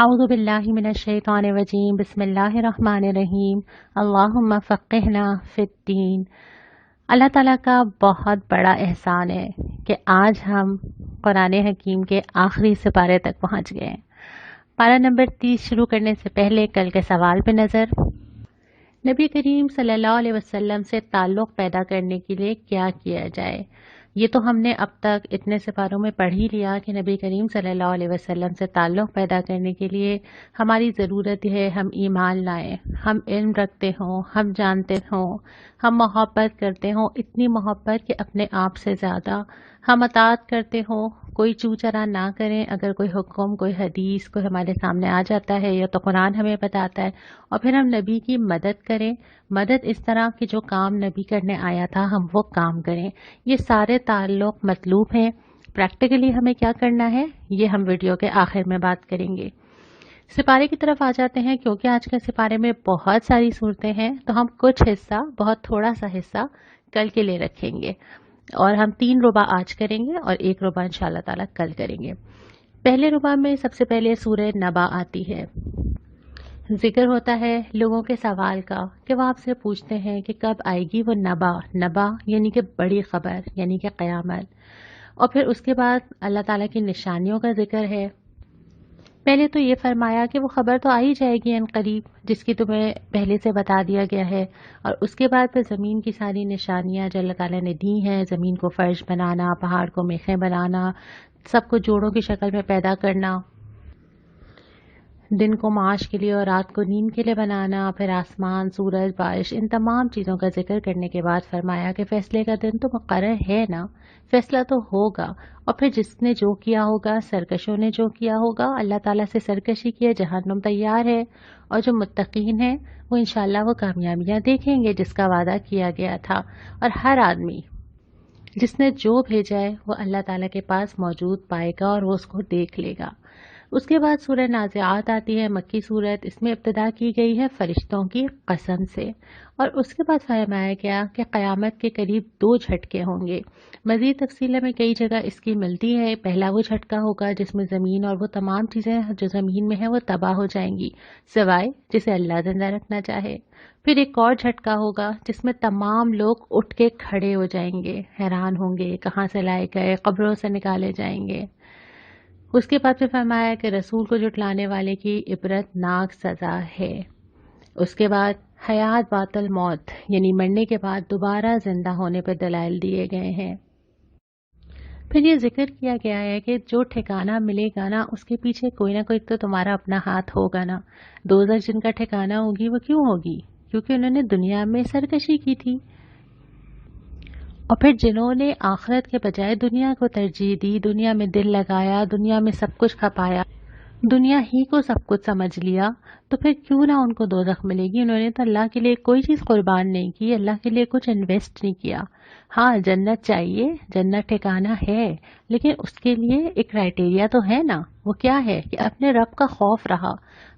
اعوذ باللہ من الشیطان الرجیم بسم اللہ الرحمن الرحیم اللہم فقہنا فی الدین۔ اللہ تعالیٰ کا بہت بڑا احسان ہے کہ آج ہم قرآن حکیم کے آخری سپارے تک پہنچ گئے ہیں۔ پارہ نمبر 30 شروع کرنے سے پہلے کل کے سوال پہ نظر۔ نبی کریم صلی اللہ علیہ وسلم سے تعلق پیدا کرنے کے لیے کیا کیا جائے؟ یہ تو ہم نے اب تک اتنے سپاروں میں پڑھ ہی لیا کہ نبی کریم صلی اللہ علیہ وسلم سے تعلق پیدا کرنے کے لیے ہماری ضرورت ہے ہم ایمان لائیں، ہم علم رکھتے ہوں، ہم جانتے ہوں، ہم محبت کرتے ہوں، اتنی محبت کہ اپنے آپ سے زیادہ ہم اطاعت کرتے ہوں، کوئی چو چرا نہ کریں۔ اگر کوئی حکم، کوئی حدیث کوئی ہمارے سامنے آ جاتا ہے یا تو قرآن ہمیں بتاتا ہے، اور پھر ہم نبی کی مدد کریں۔ مدد اس طرح کہ جو کام نبی کرنے آیا تھا ہم وہ کام کریں۔ یہ سارے تعلق مطلوب ہیں۔ پریکٹیکلی ہمیں کیا کرنا ہے یہ ہم ویڈیو کے آخر میں بات کریں گے۔ سپارے کی طرف آ جاتے ہیں۔ کیونکہ آج کے سپارے میں بہت ساری صورتیں ہیں تو ہم کچھ حصہ، بہت تھوڑا سا حصہ کل کے لیے رکھیں گے، اور ہم 3 ربع آج کریں گے اور 1 ربع انشاءاللہ تعالیٰ کل کریں گے۔ پہلے ربع میں سب سے پہلے سورہ نبا آتی ہے۔ ذکر ہوتا ہے لوگوں کے سوال کا کہ وہ آپ سے پوچھتے ہیں کہ کب آئے گی وہ نبا یعنی کہ بڑی خبر، یعنی کہ قیامت۔ اور پھر اس کے بعد اللہ تعالیٰ کی نشانیوں کا ذکر ہے۔ پہلے تو یہ فرمایا کہ وہ خبر تو آئی جائے گی ان قریب، جس کی تمہیں پہلے سے بتا دیا گیا ہے، اور اس کے بعد پھر زمین کی ساری نشانیاں جو اللہ تعالیٰ نے دی ہیں، زمین کو فرش بنانا، پہاڑ کو میخیں بنانا، سب کو جوڑوں کی شکل میں پیدا کرنا، دن کو معاش کے لیے اور رات کو نیند کے لیے بنانا، پھر آسمان، سورج، بارش، ان تمام چیزوں کا ذکر کرنے کے بعد فرمایا کہ فیصلے کا دن تو مقرر ہے نا، فیصلہ تو ہوگا، اور پھر جس نے جو کیا ہوگا، سرکشوں نے جو کیا ہوگا، اللہ تعالیٰ سے سرکشی کی ہے، جہنم تیار ہے، اور جو متقین ہیں وہ انشاءاللہ وہ کامیابیاں دیکھیں گے جس کا وعدہ کیا گیا تھا۔ اور ہر آدمی جس نے جو بھیجا ہے وہ اللہ تعالیٰ کے پاس موجود پائے گا اور وہ اس کو دیکھ لے گا۔ اس کے بعد سورہ نازعات آتی ہے، مکی صورت۔ اس میں ابتدا کی گئی ہے فرشتوں کی قسم سے، اور اس کے بعد فرمایا گیا کہ قیامت کے قریب 2 جھٹکے ہوں گے۔ مزید تفصیل میں کئی جگہ اس کی ملتی ہے۔ پہلا وہ جھٹکا ہوگا جس میں زمین اور وہ تمام چیزیں جو زمین میں ہیں وہ تباہ ہو جائیں گی، سوائے جسے اللہ زندہ رکھنا چاہے۔ پھر ایک اور جھٹکا ہوگا جس میں تمام لوگ اٹھ کے کھڑے ہو جائیں گے، حیران ہوں گے کہاں سے لائے گئے، قبروں سے نکالے جائیں گے۔ اس کے بعد پھر فرمایا کہ رسول کو جھٹلانے والے کی عبرت ناک سزا ہے۔ اس کے بعد حیات بعد الموت یعنی مرنے کے بعد دوبارہ زندہ ہونے پر دلائل دیے گئے ہیں۔ پھر یہ ذکر کیا گیا ہے کہ جو ٹھکانہ ملے گا نا اس کے پیچھے کوئی نہ کوئی تو تمہارا اپنا ہاتھ ہوگا نا۔ دوزخ جن کا ٹھکانہ ہوگی وہ کیوں ہوگی؟ کیونکہ انہوں نے دنیا میں سرکشی کی تھی، اور پھر جنہوں نے آخرت کے بجائے دنیا کو ترجیح دی، دنیا میں دل لگایا، دنیا میں سب کچھ کھپایا، دنیا ہی کو سب کچھ سمجھ لیا، تو پھر کیوں نہ ان کو دوزخ ملے گی؟ انہوں نے تو اللہ کے لیے کوئی چیز قربان نہیں کی، اللہ کے لیے کچھ انویسٹ نہیں کیا۔ ہاں جنت چاہیے، جنت ٹھکانہ ہے، لیکن اس کے لیے ایک کرائٹیریا تو ہے نا۔ وہ کیا ہے کہ اپنے رب کا خوف رہا،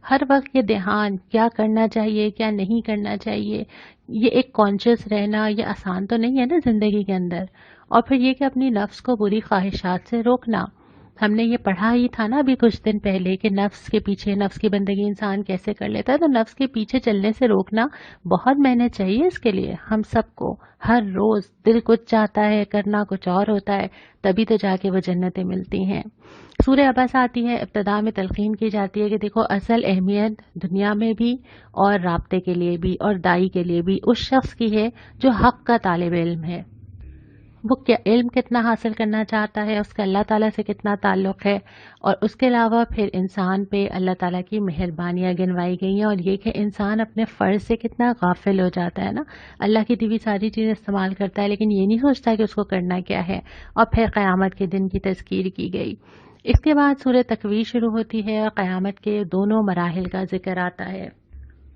ہر وقت یہ دھیان کیا کرنا چاہیے کیا نہیں کرنا چاہیے، یہ ایک کانشیس رہنا، یہ آسان تو نہیں ہے نا زندگی کے اندر۔ اور پھر یہ کہ اپنی نفس کو بری خواہشات سے روکنا۔ ہم نے یہ پڑھا ہی تھا نا ابھی کچھ دن پہلے کہ نفس کے پیچھے، نفس کی بندگی انسان کیسے کر لیتا ہے، تو نفس کے پیچھے چلنے سے روکنا بہت محنت چاہیے اس کے لیے ہم سب کو۔ ہر روز دل کچھ چاہتا ہے، کرنا کچھ اور ہوتا ہے، تبھی تو جا کے وہ جنتیں ملتی ہیں۔ سورہ عبس آتی ہے، ابتدا میں تلقین کی جاتی ہے کہ دیکھو اصل اہمیت دنیا میں بھی اور رابطے کے لیے بھی اور دائی کے لیے بھی اس شخص کی ہے جو حق کا طالب علم ہے۔ وہ کیا علم کتنا حاصل کرنا چاہتا ہے، اس کا اللہ تعالیٰ سے کتنا تعلق ہے، اور اس کے علاوہ پھر انسان پہ اللہ تعالیٰ کی مہربانیاں گنوائی گئی ہیں، اور یہ کہ انسان اپنے فرض سے کتنا غافل ہو جاتا ہے نا۔ اللہ کی دی ہوئی ساری چیزیں استعمال کرتا ہے لیکن یہ نہیں سوچتا کہ اس کو کرنا کیا ہے۔ اور پھر قیامت کے دن کی تذکیر کی گئی۔ اس کے بعد سورہ تکویر شروع ہوتی ہے اور قیامت کے دونوں مراحل کا ذکر آتا ہے،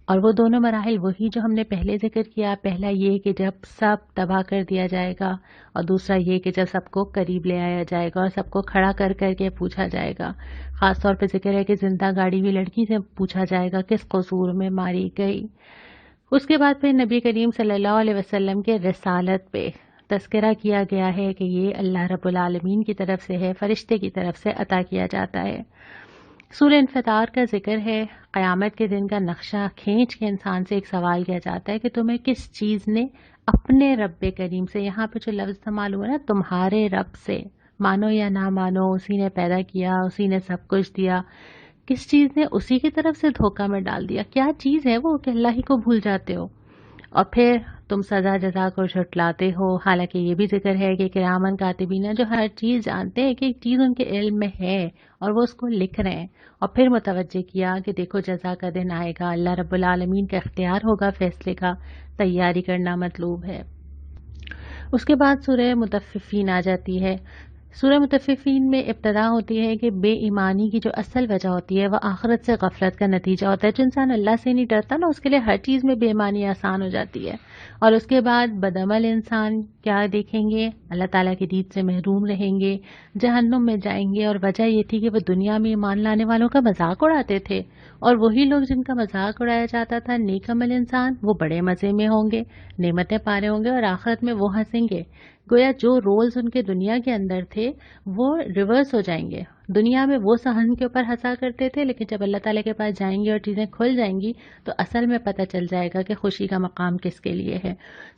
اور وہ دونوں مراحل وہی جو ہم نے پہلے ذکر کیا۔ پہلا یہ کہ جب سب تباہ کر دیا جائے گا، اور دوسرا یہ کہ جب سب کو قریب لے آیا جائے گا اور سب کو کھڑا کر کر کے پوچھا جائے گا۔ خاص طور پہ ذکر ہے کہ زندہ گاڑی ہوئی لڑکی سے پوچھا جائے گا کس قصور میں ماری گئی۔ اس کے بعد پھر نبی کریم صلی اللہ علیہ وسلم کے رسالت پہ تذکرہ کیا گیا ہے کہ یہ اللہ رب العالمین کی طرف سے ہے، فرشتے کی طرف سے عطا کیا جاتا ہے۔ سورہ انفطار کا ذکر ہے۔ قیامت کے دن کا نقشہ کھینچ کے انسان سے ایک سوال کیا جاتا ہے کہ تمہیں کس چیز نے اپنے رب کریم سے، یہاں پہ جو لفظ استعمال ہوا نا تمہارے رب سے، مانو یا نہ مانو اسی نے پیدا کیا، اسی نے سب کچھ دیا، کس چیز نے اسی کی طرف سے دھوکہ میں ڈال دیا؟ کیا چیز ہے وہ کہ اللہ ہی کو بھول جاتے ہو اور پھر تم سزا جزا کو جھٹلاتے ہو؟ حالانکہ یہ بھی ذکر ہے کہ کرامن کاتبین جو ہر چیز جانتے ہیں کہ ایک چیز ان کے علم میں ہے اور وہ اس کو لکھ رہے ہیں، اور پھر متوجہ کیا کہ دیکھو جزا کا دن آئے گا، اللہ رب العالمین کا اختیار ہوگا، فیصلے کا تیاری کرنا مطلوب ہے۔ اس کے بعد سورہ مطففین آ جاتی ہے۔ سورہ مطففین میں ابتدا ہوتی ہے کہ بے ایمانی کی جو اصل وجہ ہوتی ہے وہ آخرت سے غفلت کا نتیجہ ہوتا ہے۔ جو انسان اللہ سے نہیں ڈرتا نا، اس کے لیے ہر چیز میں بے ایمانی آسان ہو جاتی ہے۔ اور اس کے بعد بدعمل انسان کیا دیکھیں گے؟ اللہ تعالیٰ کی دید سے محروم رہیں گے، جہنم میں جائیں گے، اور وجہ یہ تھی کہ وہ دنیا میں ایمان لانے والوں کا مذاق اڑاتے تھے، اور وہی لوگ جن کا مذاق اڑایا جاتا تھا، نیک عمل انسان، وہ بڑے مزے میں ہوں گے، نعمتیں پا رہے ہوں گے، اور آخرت میں وہ ہنسیں گے۔ گویا جو رولز ان کے دنیا کے اندر تھے وہ ریورس ہو جائیں گے۔ دنیا میں وہ سہن کے اوپر ہنسا کرتے تھے، لیکن جب اللہ تعالیٰ کے پاس جائیں گے اور چیزیں کھل جائیں گی تو اصل میں پتہ چل جائے گا کہ خوشی کا مقام کس کے لیے ہے۔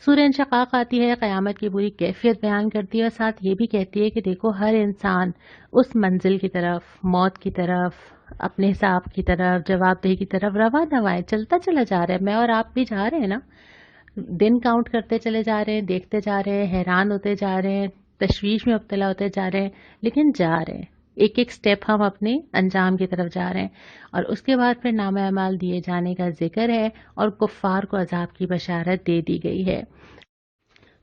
سورہ انشقاق آتی ہے، قیامت کی پوری کیفیت بیان کرتی ہے، اور ساتھ یہ بھی کہتی ہے کہ دیکھو ہر انسان اس منزل کی طرف، موت کی طرف، اپنے حساب کی طرف، جواب دہی کی طرف رواں روائیں چلتا چلا جا رہا ہے۔ میں اور آپ بھی جا رہے ہیں نا، دن کاؤنٹ کرتے چلے جا رہے ہیں، دیکھتے جا رہے ہیں، حیران ہوتے جا رہے ہیں، تشویش میں مبتلا ہوتے جا رہے ہیں، لیکن جا رہے ہیں، ایک ایک سٹیپ ہم اپنے انجام کی طرف جا رہے ہیں۔ اور اس کے بعد پھر نامہ اعمال دیے جانے کا ذکر ہے، اور کفار کو عذاب کی بشارت دے دی گئی ہے۔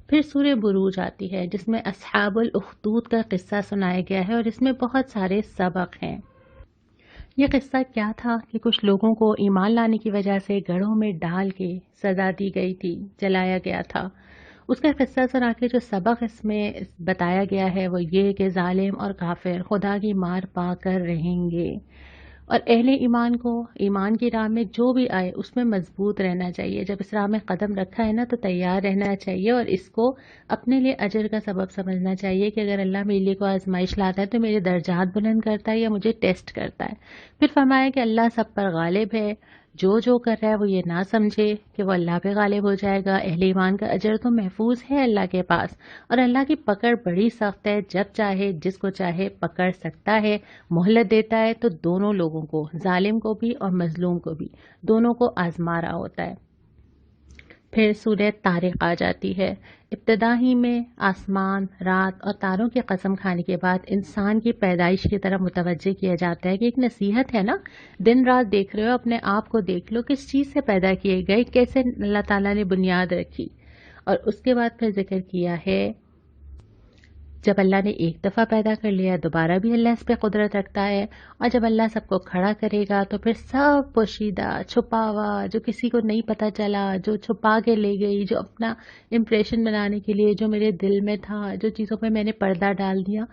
پھر سورہ بروج آتی ہے جس میں اصحاب الاخدود کا قصہ سنایا گیا ہے، اور اس میں بہت سارے سبق ہیں۔ یہ قصہ کیا تھا کہ کچھ لوگوں کو ایمان لانے کی وجہ سے گڑھوں میں ڈال کے سزا دی گئی تھی، جلایا گیا تھا۔ اس کا قصہ سنا کے جو سبق اس میں بتایا گیا ہے وہ یہ کہ ظالم اور کافر خدا کی مار پا کر رہیں گے، اور اہل ایمان کو ایمان کی راہ میں جو بھی آئے اس میں مضبوط رہنا چاہیے۔ جب اس راہ میں قدم رکھا ہے نا تو تیار رہنا چاہیے، اور اس کو اپنے لیے اجر کا سبب سمجھنا چاہیے کہ اگر اللہ میرے لیے کو آزمائش لاتا ہے تو میرے درجات بلند کرتا ہے یا مجھے ٹیسٹ کرتا ہے۔ پھر فرمایا کہ اللہ سب پر غالب ہے، جو کر رہا ہے وہ یہ نہ سمجھے کہ وہ اللہ پہ غالب ہو جائے گا۔ اہل ایمان کا اجر تو محفوظ ہے اللہ کے پاس، اور اللہ کی پکڑ بڑی سخت ہے، جب چاہے جس کو چاہے پکڑ سکتا ہے، مہلت دیتا ہے تو دونوں لوگوں کو، ظالم کو بھی اور مظلوم کو بھی، دونوں کو آزما رہا ہوتا ہے۔ پھر سورہ طارق آ جاتی ہے۔ ابتدا ہی میں آسمان، رات اور تاروں کی قسم کھانے کے بعد انسان کی پیدائش کی طرف متوجہ کیا جاتا ہے کہ ایک نصیحت ہے نا، دن رات دیکھ رہے ہو، اپنے آپ کو دیکھ لو، کس چیز سے پیدا کیے گئے، کیسے اللہ تعالیٰ نے بنیاد رکھی۔ اور اس کے بعد پھر ذکر کیا ہے جب اللہ نے ایک دفعہ پیدا کر لیا دوبارہ بھی اللہ اس پہ قدرت رکھتا ہے، اور جب اللہ سب کو کھڑا کرے گا تو پھر سب پوشیدہ، چھپا ہوا، جو کسی کو نہیں پتہ چلا، جو چھپا کے لے گئی، جو اپنا امپریشن بنانے کے لیے جو میرے دل میں تھا، جو چیزوں پہ میں نے پردہ ڈال دیا،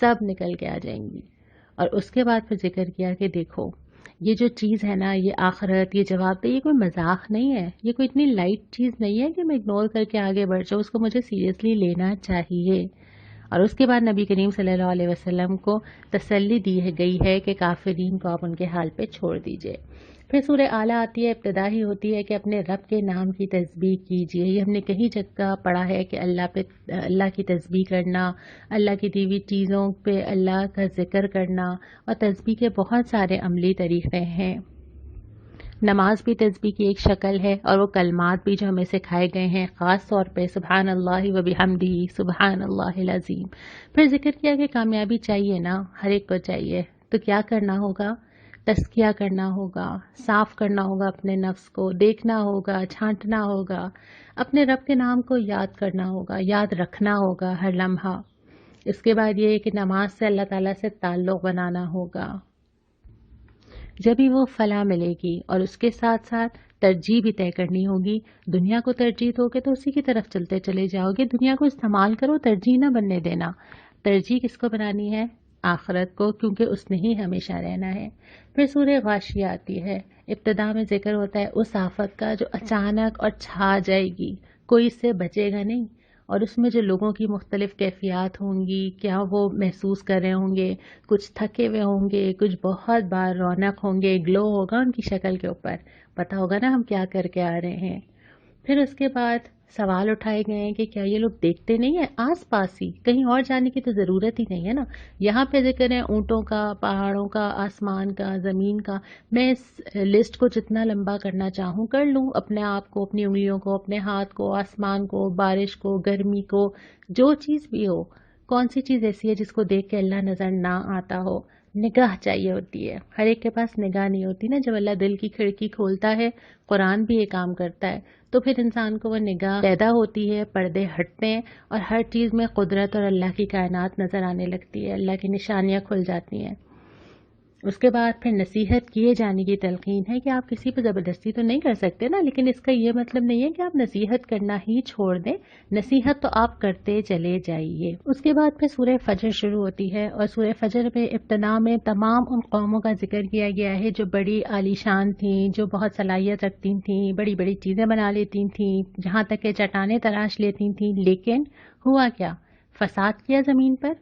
سب نکل کے آ جائیں گی۔ اور اس کے بعد پھر ذکر کیا کہ دیکھو یہ جو چیز ہے نا، یہ آخرت، یہ جواب دہ، یہ کوئی مذاق نہیں ہے، یہ کوئی اتنی لائٹ چیز نہیں ہے کہ میں اگنور کر کے آگے بڑھ جاؤں، اس کو مجھے سیریسلی لینا چاہیے۔ اور اس کے بعد نبی کریم صلی اللہ علیہ وسلم کو تسلی دی گئی ہے کہ کافرین کو آپ ان کے حال پہ چھوڑ دیجئے۔ پھر سورہ اعلیٰ آتی ہے، ابتدا ہی ہوتی ہے کہ اپنے رب کے نام کی تسبیح کیجئے۔ یہ ہم نے کہیں جگہ پڑھا ہے کہ اللہ کی تسبیح کرنا، اللہ کی دی ہوئی چیزوں پہ اللہ کا ذکر کرنا، اور تسبیح کے بہت سارے عملی طریقے ہیں۔ نماز بھی تسبیح کی ایک شکل ہے، اور وہ کلمات بھی جو ہمیں سکھائے گئے ہیں، خاص طور پہ سبحان اللہ و بحمدہ، سبحان اللہ العظیم۔ پھر ذکر کیا کہ کامیابی چاہیے نا، ہر ایک کو چاہیے، تو کیا کرنا ہوگا؟ تزکیہ کرنا ہوگا، صاف کرنا ہوگا اپنے نفس کو، دیکھنا ہوگا، چھانٹنا ہوگا، اپنے رب کے نام کو یاد کرنا ہوگا، یاد رکھنا ہوگا ہر لمحہ۔ اس کے بعد یہ ہے کہ نماز سے اللہ تعالیٰ سے تعلق بنانا ہوگا، جب ہی وہ فلاح ملے گی۔ اور اس کے ساتھ ساتھ ترجیح بھی طے کرنی ہوگی، دنیا کو ترجیح دو گے تو اسی کی طرف چلتے چلے جاؤ گے، دنیا کو استعمال کرو، ترجیح نہ بننے دینا۔ ترجیح کس کو بنانی ہے؟ آخرت کو، کیونکہ اس نے ہی ہمیشہ رہنا ہے۔ پھر سورہ غاشیہ آتی ہے، ابتدا میں ذکر ہوتا ہے اس آفت کا جو اچانک اور چھا جائے گی، کوئی اس سے بچے گا نہیں، اور اس میں جو لوگوں کی مختلف کیفیات ہوں گی، کیا وہ محسوس کر رہے ہوں گے، کچھ تھکے ہوئے ہوں گے، کچھ بہت بار رونق ہوں گے، گلو ہوگا ان کی شکل کے اوپر، پتہ ہوگا نا ہم کیا کر کے آ رہے ہیں۔ پھر اس کے بعد سوال اٹھائے گئے ہیں کہ کیا یہ لوگ دیکھتے نہیں ہیں آس پاس ہی، کہیں اور جانے کی تو ضرورت ہی نہیں ہے نا، یہاں پہ ذکر ہے اونٹوں کا، پہاڑوں کا، آسمان کا، زمین کا۔ میں اس لسٹ کو جتنا لمبا کرنا چاہوں کر لوں، اپنے آپ کو، اپنی انگلیوں کو، اپنے ہاتھ کو، آسمان کو، بارش کو، گرمی کو، جو چیز بھی ہو۔ کون سی چیز ایسی ہے جس کو دیکھ کے اللہ نظر نہ آتا ہو؟ نگاہ چاہیے ہوتی ہے، ہر ایک کے پاس نگاہ نہیں ہوتی نا۔ جب اللہ دل کی کھڑکی کھولتا ہے، قرآن بھی یہ کام کرتا ہے، تو پھر انسان کو وہ نگاہ پیدا ہوتی ہے، پردے ہٹتے ہیں اور ہر چیز میں قدرت اور اللہ کی کائنات نظر آنے لگتی ہے، اللہ کی نشانیاں کھل جاتی ہیں۔ اس کے بعد پھر نصیحت کیے جانے کی تلقین ہے کہ آپ کسی پہ زبردستی تو نہیں کر سکتے نا، لیکن اس کا یہ مطلب نہیں ہے کہ آپ نصیحت کرنا ہی چھوڑ دیں، نصیحت تو آپ کرتے چلے جائیے۔ اس کے بعد پھر سورہ فجر شروع ہوتی ہے، اور سورہ فجر میں ابتدا میں تمام ان قوموں کا ذکر کیا گیا ہے جو بڑی عالی شان تھیں، جو بہت صلاحیت رکھتی تھیں، بڑی بڑی چیزیں بنا لیتی تھیں، جہاں تک کہ چٹانیں تراش لیتی تھیں، لیکن ہوا کیا؟ فساد کیا زمین پر،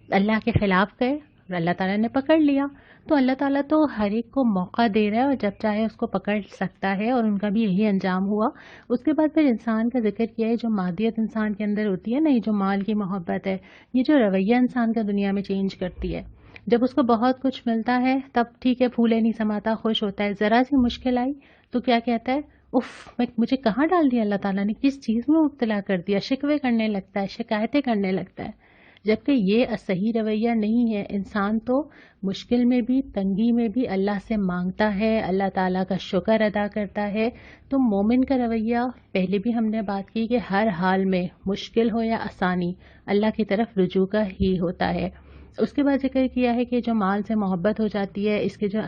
اللہ کے خلاف گئے، اللہ تعالیٰ نے پکڑ لیا۔ تو اللہ تعالیٰ تو ہر ایک کو موقع دے رہا ہے اور جب چاہے اس کو پکڑ سکتا ہے، اور ان کا بھی یہی انجام ہوا۔ اس کے بعد پھر انسان کا ذکر کیا ہے، جو مادیت انسان کے اندر ہوتی ہے نا، یہ جو مال کی محبت ہے، یہ جو رویہ انسان کا دنیا میں چینج کرتی ہے۔ جب اس کو بہت کچھ ملتا ہے تب ٹھیک ہے، پھولے نہیں سماتا، خوش ہوتا ہے، ذرا سی مشکل آئی تو کیا کہتا ہے؟ مجھے کہاں ڈال دیا اللہ تعالیٰ نے، کس چیز میں مبتلا کر دیا، شکوے کرنے لگتا ہے، شکایتیں کرنے لگتا ہے۔ جبکہ یہ صحیح رویہ نہیں ہے۔ انسان تو مشکل میں بھی، تنگی میں بھی اللہ سے مانگتا ہے، اللہ تعالیٰ کا شکر ادا کرتا ہے۔ تو مومن کا رویہ، پہلے بھی ہم نے بات کی کہ ہر حال میں، مشکل ہو یا آسانی، اللہ کی طرف رجوع کا ہی ہوتا ہے۔ اس کے بعد ذکر کیا ہے کہ جو مال سے محبت ہو جاتی ہے، اس کے جو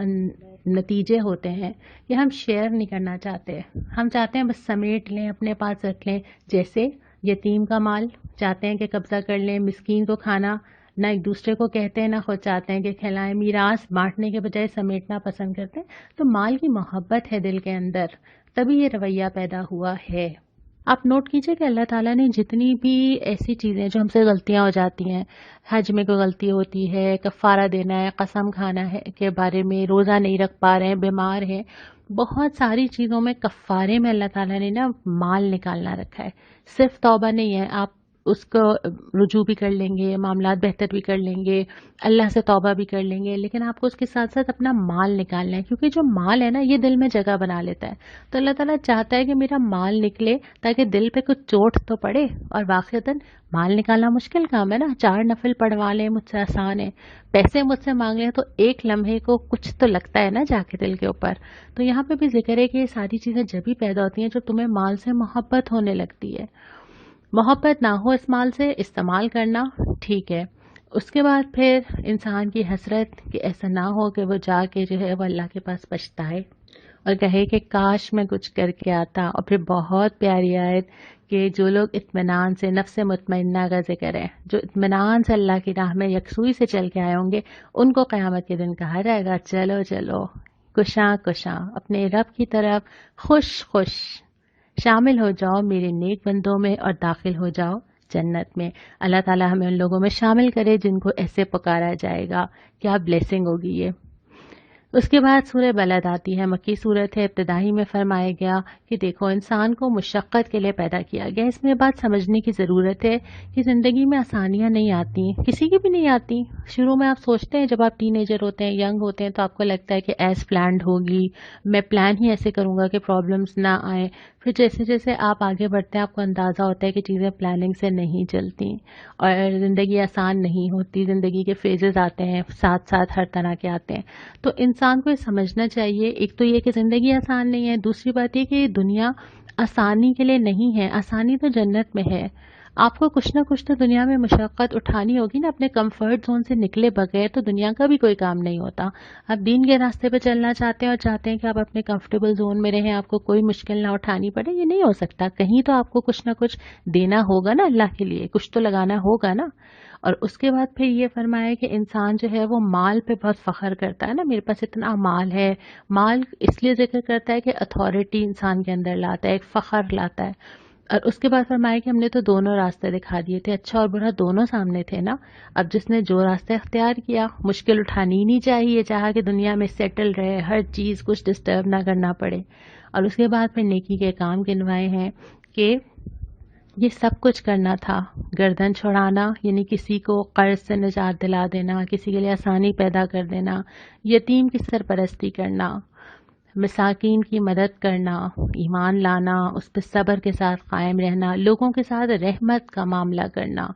نتیجے ہوتے ہیں کہ ہم شیئر نہیں کرنا چاہتے، ہم چاہتے ہیں بس سمیٹ لیں، اپنے پاس رکھ لیں۔ جیسے یتیم کا مال چاہتے ہیں کہ قبضہ کر لیں، مسکین کو کھانا نہ ایک دوسرے کو کہتے ہیں، نہ خود چاہتے ہیں کہ کھلائیں، میراث بانٹنے کے بجائے سمیٹنا پسند کرتے ہیں۔ تو مال کی محبت ہے دل کے اندر، تبھی یہ رویہ پیدا ہوا ہے۔ آپ نوٹ کیجئے کہ اللہ تعالیٰ نے جتنی بھی ایسی چیزیں جو ہم سے غلطیاں ہو جاتی ہیں، حج میں کوئی غلطی ہوتی ہے، کفارہ دینا ہے، قسم کھانا ہے کے بارے میں، روزہ نہیں رکھ پا رہے ہیں، بیمار ہیں، بہت ساری چیزوں میں کفارے میں اللہ تعالیٰ نے نا مال نکالنا رکھا ہے۔ صرف توبہ نہیں ہے، آپ اس کو رجوع بھی کر لیں گے، معاملات بہتر بھی کر لیں گے، اللہ سے توبہ بھی کر لیں گے، لیکن آپ کو اس کے ساتھ ساتھ اپنا مال نکالنا ہے، کیونکہ جو مال ہے نا، یہ دل میں جگہ بنا لیتا ہے۔ تو اللہ تعالیٰ چاہتا ہے کہ میرا مال نکلے تاکہ دل پہ کچھ چوٹ تو پڑے، اور واقعتاً مال نکالنا مشکل کام ہے نا، 4 نفل پڑھوا لیں مجھ سے آسان ہے، پیسے مجھ سے مانگ لیں تو ایک لمحے کو کچھ تو لگتا ہے نا جا کے دل کے اوپر۔ تو یہاں پہ بھی ذکر ہے کہ یہ ساری چیزیں جب ہی پیدا ہوتی ہیں جب تمہیں مال سے محبت ہونے لگتی ہے۔ محبت نہ ہو اس مال سے، استعمال کرنا ٹھیک ہے۔ اس کے بعد پھر انسان کی حسرت کہ ایسا نہ ہو کہ وہ جا کے جو ہے وہ اللہ کے پاس پچھتائے اور کہے کہ کاش میں کچھ کر کے آتا۔ اور پھر بہت پیاری آیت کہ جو لوگ اطمینان سے، نفس مطمئنہ کا ذکر ہے، جو اطمینان سے اللہ کی راہ میں یکسوئی سے چل کے آئے ہوں گے، ان کو قیامت کے دن کہا جائے گا چلو چلو کشاں کشاں اپنے رب کی طرف خوش خوش شامل ہو جاؤ میرے نیک بندوں میں اور داخل ہو جاؤ جنت میں۔ اللہ تعالیٰ ہمیں ان لوگوں میں شامل کرے جن کو ایسے پکارا جائے گا۔ کیا بلیسنگ ہوگی یہ۔ اس کے بعد سورہ بلد آتی ہے، مکی صورت ہے۔ ابتدائی میں فرمایا گیا کہ دیکھو انسان کو مشقت کے لیے پیدا کیا گیا۔ اس میں بات سمجھنے کی ضرورت ہے کہ زندگی میں آسانیاں نہیں آتی، کسی کی بھی نہیں آتی۔ شروع میں آپ سوچتے ہیں، جب آپ ٹین ایجر ہوتے ہیں، ینگ ہوتے ہیں، تو آپ کو لگتا ہے کہ ایز پلانڈ ہوگی، میں پلان ہی ایسے کروں گا کہ پرابلمز نہ آئیں۔ پھر جیسے جیسے آپ آگے بڑھتے ہیں آپ کو اندازہ ہوتا ہے کہ چیزیں پلاننگ سے نہیں چلتی اور زندگی آسان نہیں ہوتی، زندگی کے فیزز آتے ہیں، ساتھ ساتھ ہر طرح کے آتے ہیں۔ تو انسان کو یہ سمجھنا چاہیے، ایک تو یہ کہ زندگی آسان نہیں ہے، دوسری بات یہ کہ یہ دنیا آسانی کے لیے نہیں ہے، آسانی تو جنت میں ہے۔ آپ کو کچھ نہ کچھ تو دنیا میں مشقت اٹھانی ہوگی نا، اپنے کمفرٹ زون سے نکلے بغیر تو دنیا کا بھی کوئی کام نہیں ہوتا۔ آپ دین کے راستے پہ چلنا چاہتے ہیں اور چاہتے ہیں کہ آپ اپنے کمفرٹیبل زون میں رہیں، آپ کو کوئی مشکل نہ اٹھانی پڑے، یہ نہیں ہو سکتا۔ کہیں تو آپ کو کچھ نہ کچھ دینا ہوگا نا اللہ کے لیے، کچھ تو لگانا ہوگا نا۔ اور اس کے بعد پھر یہ فرمایا کہ انسان جو ہے وہ مال پہ بہت فخر کرتا ہے نا، میرے پاس اتنا مال ہے۔ مال اس لیے ذکر کرتا ہے کہ اتھارٹی انسان کے اندر لاتا ہے، ایک فخر لاتا ہے۔ اور اس کے بعد فرمایا کہ ہم نے تو دونوں راستے دکھا دیے تھے، اچھا اور برا دونوں سامنے تھے نا. اب جس نے جو راستہ اختیار کیا، مشکل اٹھانی ہی نہیں چاہیے، چاہا کہ دنیا میں سیٹل رہے، ہر چیز کچھ ڈسٹرب نہ کرنا پڑے. اور اس کے بعد پھر نیکی کے کام گنوائے ہیں کہ یہ سب کچھ کرنا تھا. گردن چھڑانا یعنی کسی کو قرض سے نجات دلا دینا، کسی کے لیے آسانی پیدا کر دینا، یتیم کی سرپرستی کرنا، مساکین کی مدد کرنا، ایمان لانا، اس پہ صبر کے ساتھ قائم رہنا، لوگوں کے ساتھ رحمت کا معاملہ کرنا.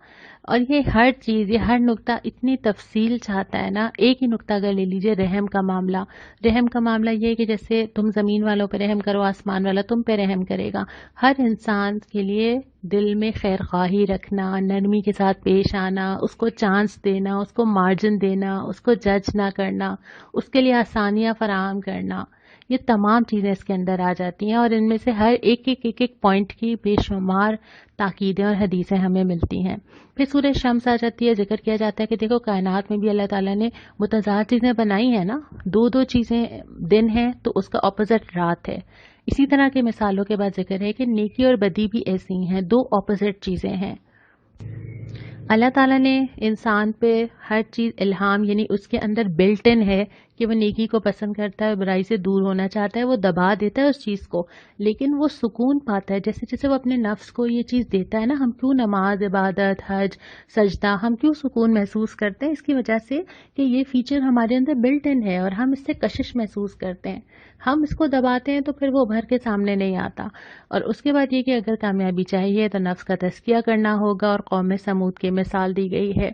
اور یہ ہر چیز، یہ ہر نقطہ اتنی تفصیل چاہتا ہے نا. ایک ہی نقطہ اگر لے لیجئے، رحم کا معاملہ. رحم کا معاملہ یہ ہے کہ جیسے تم زمین والوں پہ رحم کرو، آسمان والا تم پہ رحم کرے گا. ہر انسان کے لیے دل میں خیر خواہی رکھنا، نرمی کے ساتھ پیش آنا، اس کو چانس دینا، اس کو مارجن دینا، اس کو جج نہ کرنا، اس کے لیے آسانیاں فراہم کرنا. یہ تمام چیزیں اس کے اندر آ جاتی ہیں، اور ان میں سے ہر ایک پوائنٹ کی بے شمار تاکیدیں اور حدیثیں ہمیں ملتی ہیں. پھر سورہ شمس آ جاتی ہے، ذکر کیا جاتا ہے کہ دیکھو کائنات میں بھی اللہ تعالیٰ نے متضاد چیزیں بنائی ہیں نا. دو چیزیں دن ہیں تو اس کا اپوزٹ رات ہے. اسی طرح کے مثالوں کے بعد ذکر ہے کہ نیکی اور بدی بھی ایسی ہیں، دو اپوزٹ چیزیں ہیں. اللہ تعالیٰ نے انسان پہ ہر چیز الہام یعنی اس کے اندر بلٹ ان ہے کہ وہ نیکی کو پسند کرتا ہے، برائی سے دور ہونا چاہتا ہے، وہ دبا دیتا ہے اس چیز کو، لیکن وہ سکون پاتا ہے. جیسے جیسے وہ اپنے نفس کو یہ چیز دیتا ہے نا. ہم کیوں نماز، عبادت، حج، سجدہ، ہم کیوں سکون محسوس کرتے ہیں؟ اس کی وجہ سے کہ یہ فیچر ہمارے اندر بلٹ ان ہے اور ہم اس سے کشش محسوس کرتے ہیں. ہم اس کو دباتے ہیں تو پھر وہ ابھر کے سامنے نہیں آتا. اور اس کے بعد یہ کہ اگر کامیابی چاہیے تو نفس کا تزکیہ کرنا ہوگا، اور قوم سمود کی مثال دی گئی ہے.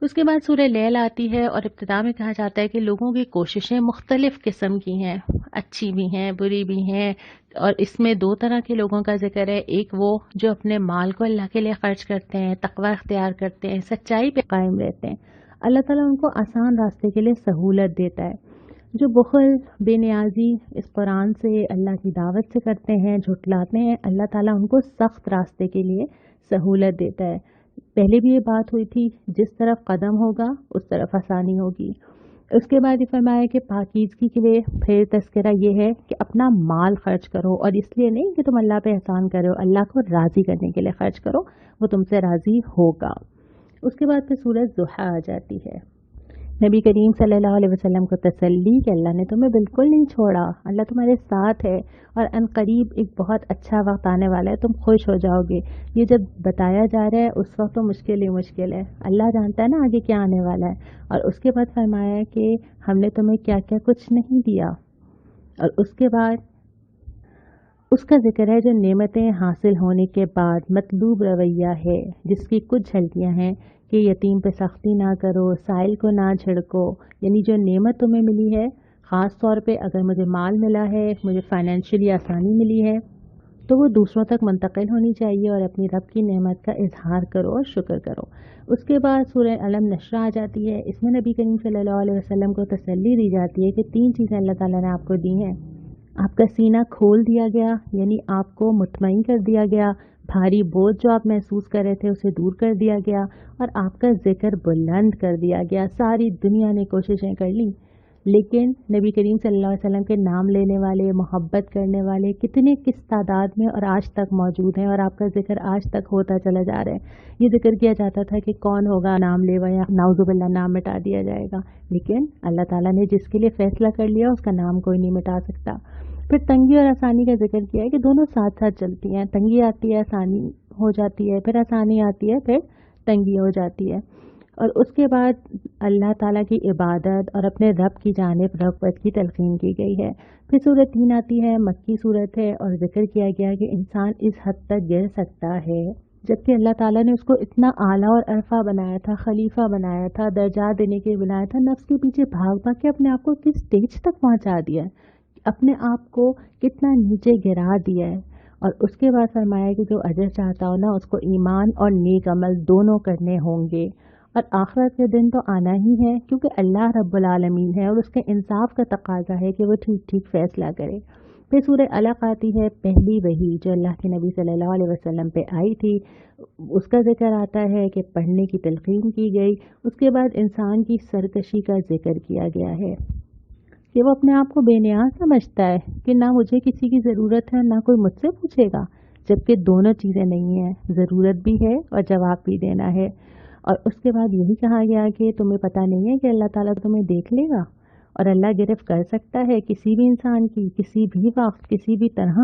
اس کے بعد سورہ لیل آتی ہے، اور ابتدا میں کہا جاتا ہے کہ لوگوں کی کوششیں مختلف قسم کی ہیں، اچھی بھی ہیں، بری بھی ہیں. اور اس میں دو طرح کے لوگوں کا ذکر ہے. ایک وہ جو اپنے مال کو اللہ کے لیے خرچ کرتے ہیں، تقوی اختیار کرتے ہیں، سچائی پہ قائم رہتے ہیں. اللہ تعالیٰ ان کو آسان راستے کے لیے سہولت دیتا ہے. جو بخل، بے نیازی اس قرآن سے، اللہ کی دعوت سے کرتے ہیں، جھٹلاتے ہیں، اللہ تعالیٰ ان کو سخت راستے کے لیے سہولت دیتا ہے. پہلے بھی یہ بات ہوئی تھی، جس طرف قدم ہوگا اس طرف آسانی ہوگی. اس کے بعد یہ فرمایا کہ پاکیزگی کے لیے پھر تذکرہ یہ ہے کہ اپنا مال خرچ کرو، اور اس لیے نہیں کہ تم اللہ پہ احسان کرو، اللہ کو راضی کرنے کے لیے خرچ کرو، وہ تم سے راضی ہوگا. اس کے بعد پھر سورۃ ضحیٰ آ جاتی ہے. نبی کریم صلی اللہ علیہ وسلم کو تسلی کہ اللہ نے تمہیں بالکل نہیں چھوڑا، اللہ تمہارے ساتھ ہے، اور ان قریب ایک بہت اچھا وقت آنے والا ہے، تم خوش ہو جاؤ گے. یہ جب بتایا جا رہا ہے اس وقت تو مشکل ہی مشکل ہے، اللہ جانتا ہے نا آگے کیا آنے والا ہے. اور اس کے بعد فرمایا کہ ہم نے تمہیں کیا کیا کچھ نہیں دیا. اور اس کے بعد اس کا ذکر ہے جو نعمتیں حاصل ہونے کے بعد مطلوب رویہ ہے، جس کی کچھ جھلکیاں ہیں کہ یتیم پہ سختی نہ کرو، سائل کو نہ جھڑکو. یعنی جو نعمت تمہیں ملی ہے، خاص طور پہ اگر مجھے مال ملا ہے، مجھے فائنینشلی آسانی ملی ہے، تو وہ دوسروں تک منتقل ہونی چاہیے، اور اپنی رب کی نعمت کا اظہار کرو اور شکر کرو. اس کے بعد سورہ علم نشرہ آ جاتی ہے. اس میں نبی کریم صلی اللہ علیہ وسلم کو تسلی دی جاتی ہے کہ 3 چیزیں اللہ تعالیٰ نے آپ کو دی ہیں. آپ کا سینہ کھول دیا گیا، یعنی آپ کو مطمئن کر دیا گیا، بھاری بوجھ جو آپ محسوس کر رہے تھے اسے دور کر دیا گیا، اور آپ کا ذکر بلند کر دیا گیا. ساری دنیا نے کوششیں کر لیں، لیکن نبی کریم صلی اللہ علیہ وسلم کے نام لینے والے، محبت کرنے والے کتنے کس تعداد میں اور آج تک موجود ہیں، اور آپ کا ذکر آج تک ہوتا چلا جا رہا ہے. یہ ذکر کیا جاتا تھا کہ کون ہوگا نام لیوا یا نعوذ باللہ نام مٹا دیا جائے گا، لیکن اللہ تعالیٰ نے جس کے لیے فیصلہ کر لیا اس کا نام کوئی نہیں مٹا سکتا. پھر تنگی اور آسانی کا ذکر کیا ہے کہ دونوں ساتھ ساتھ چلتی ہیں. تنگی آتی ہے، آسانی ہو جاتی ہے، پھر آسانی آتی ہے، پھر تنگی ہو جاتی ہے. اور اس کے بعد اللہ تعالیٰ کی عبادت اور اپنے رب کی جانب رغبت کی تلقین کی گئی ہے. پھر سورۃ 3 آتی ہے، مکی صورت ہے، اور ذکر کیا گیا کہ انسان اس حد تک گر سکتا ہے، جبکہ اللہ تعالیٰ نے اس کو اتنا اعلیٰ اور عرفہ بنایا تھا، خلیفہ بنایا تھا، درجات دینے کے لیے بنایا تھا، نفس کے پیچھے بھاگ بھاگ کے اپنے آپ کو کس اسٹیج تک پہنچا دیا ہے، اپنے آپ کو کتنا نیچے گرا دیا ہے. اور اس کے بعد فرمایا کہ جو اجر چاہتا ہو نا، اس کو ایمان اور نیک عمل دونوں کرنے ہوں گے. اور آخرت کے دن تو آنا ہی ہے، کیونکہ اللہ رب العالمین ہے اور اس کے انصاف کا تقاضا ہے کہ وہ ٹھیک ٹھیک فیصلہ کرے. پھر سورہ علق آتی ہے، پہلی وحی جو اللہ کے نبی صلی اللہ علیہ وسلم پہ آئی تھی، اس کا ذکر آتا ہے کہ پڑھنے کی تلقین کی گئی. اس کے بعد انسان کی سرکشی کا ذکر کیا گیا ہے کہ وہ اپنے آپ کو بے نیاز سمجھتا ہے کہ نہ مجھے کسی کی ضرورت ہے، نہ کوئی مجھ سے پوچھے گا، جبکہ دونوں چیزیں نہیں ہیں، ضرورت بھی ہے اور جواب بھی دینا ہے۔ اور اس کے بعد یہی کہا گیا کہ تمہیں پتہ نہیں ہے کہ اللہ تعالیٰ تمہیں دیکھ لے گا، اور اللہ گرفت کر سکتا ہے کسی بھی انسان کی، کسی بھی وقت، کسی بھی طرح۔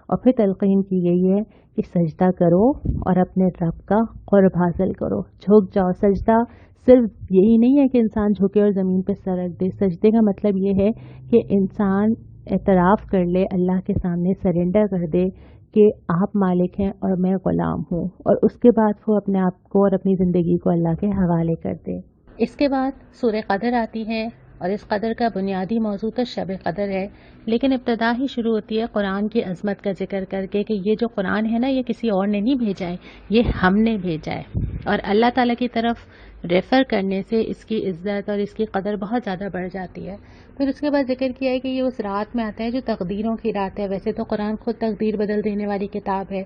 اور پھر تلقین کی گئی ہے کہ سجدہ کرو اور اپنے رب کا قرب حاصل کرو، جھک جاؤ۔ سجدہ صرف یہی نہیں ہے کہ انسان جھکے اور زمین پہ سر رکھ دے، سجدے کا مطلب یہ ہے کہ انسان اعتراف کر لے، اللہ کے سامنے سرنڈر کر دے کہ آپ مالک ہیں اور میں غلام ہوں، اور اس کے بعد وہ اپنے آپ کو اور اپنی زندگی کو اللہ کے حوالے کر دے۔ اس کے بعد سورہ قدر آتی ہے، اور اس قدر کا بنیادی موضوع تو شب قدر ہے، لیکن ابتدا ہی شروع ہوتی ہے قرآن کی عظمت کا ذکر کر کے کہ یہ جو قرآن ہے نا، یہ کسی اور نے نہیں بھیجا ہے، یہ ہم نے بھیجا ہے۔ اور اللہ تعالیٰ کی طرف ریفر کرنے سے اس کی عزت اور اس کی قدر بہت زیادہ بڑھ جاتی ہے۔ پھر اس کے بعد ذکر کیا ہے کہ یہ اس رات میں آتا ہے جو تقدیروں کی رات ہے۔ ویسے تو قرآن خود تقدیر بدل دینے والی کتاب ہے،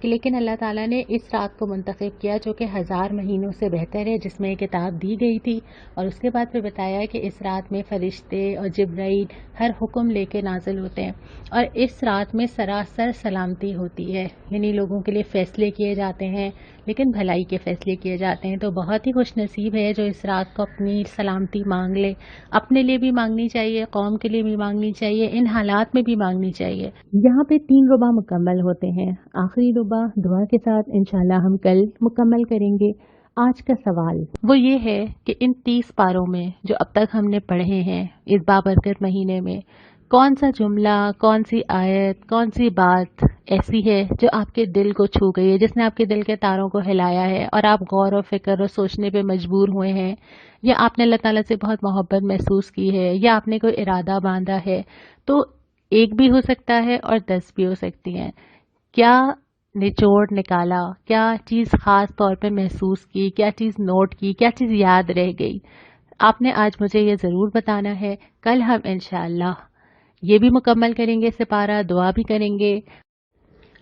لیکن اللہ تعالیٰ نے اس رات کو منتخب کیا جو کہ 1000 مہینوں سے بہتر ہے، جس میں یہ کتاب دی گئی تھی۔ اور اس کے بعد پھر بتایا کہ اس رات میں فرشتے اور جبرائیل ہر حکم لے کے نازل ہوتے ہیں، اور اس رات میں سراسر سلامتی ہوتی ہے، یعنی لوگوں کے لیے فیصلے کیے جاتے ہیں، لیکن بھلائی کے فیصلے کیے جاتے ہیں۔ تو بہت ہی خوش نصیب ہے جو اس رات کو اپنی سلامتی مانگ لے، اپنے لیے بھی مانگنی چاہیے، قوم کے لیے بھی مانگنی چاہیے، ان حالات میں بھی مانگنی چاہیے۔ یہاں پہ 3 ربع مکمل ہوتے ہیں، آخری ربع دعا کے ساتھ انشاءاللہ ہم کل مکمل کریں گے۔ آج کا سوال وہ یہ ہے کہ ان 30 پاروں میں جو اب تک ہم نے پڑھے ہیں اس بابرکت مہینے میں، کون سا جملہ، کون سی آیت، کون سی بات ایسی ہے جو آپ کے دل کو چھو گئی ہے، جس نے آپ کے دل کے تاروں کو ہلایا ہے اور آپ غور و فکر اور سوچنے پہ مجبور ہوئے ہیں، یا آپ نے اللہ تعالیٰ سے بہت محبت محسوس کی ہے، یا آپ نے کوئی ارادہ باندھا ہے؟ تو ایک بھی ہو سکتا ہے اور 10 بھی ہو سکتی ہیں۔ کیا نچوڑ نکالا، کیا چیز خاص طور پہ محسوس کی، کیا چیز نوٹ کی، کیا چیز یاد رہ گئی؟ آپ نے آج مجھے یہ ضرور بتانا ہے۔ کل ہم انشاءاللہ یہ بھی مکمل کریں گے سپارہ، دعا بھی کریں گے۔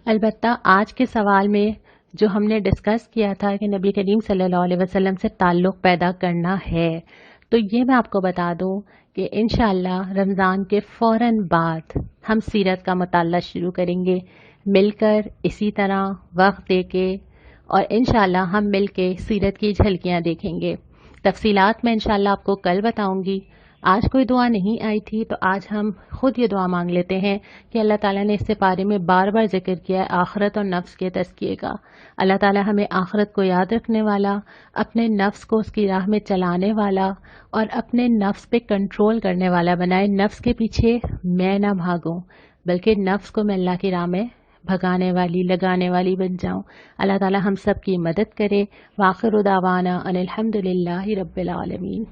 البتہ آج کے سوال میں جو ہم نے ڈسکس کیا تھا کہ نبی کریم صلی اللہ علیہ وسلم سے تعلق پیدا کرنا ہے، تو یہ میں آپ کو بتا دوں کہ انشاءاللہ رمضان کے فوراً بعد ہم سیرت کا مطالعہ شروع کریں گے، مل کر اسی طرح وقت دے کے، اور انشاءاللہ ہم مل کے سیرت کی جھلکیاں دیکھیں گے۔ تفصیلات میں انشاءاللہ آپ کو کل بتاؤں گی۔ آج کوئی دعا نہیں آئی تھی تو آج ہم خود یہ دعا مانگ لیتے ہیں کہ اللہ تعالیٰ نے اس سپارے میں بار بار ذکر کیا ہے آخرت اور نفس کے تزکیے کا۔ اللہ تعالیٰ ہمیں آخرت کو یاد رکھنے والا، اپنے نفس کو اس کی راہ میں چلانے والا اور اپنے نفس پہ کنٹرول کرنے والا بنائے۔ نفس کے پیچھے میں نہ بھاگوں، بلکہ نفس کو میں اللہ کی راہ میں بھگانے والی، لگانے والی بن جاؤں۔ اللہ تعالیٰ ہم سب کی مدد کرے۔ وآخر دعوانا ان الحمد للہ رب العالمین۔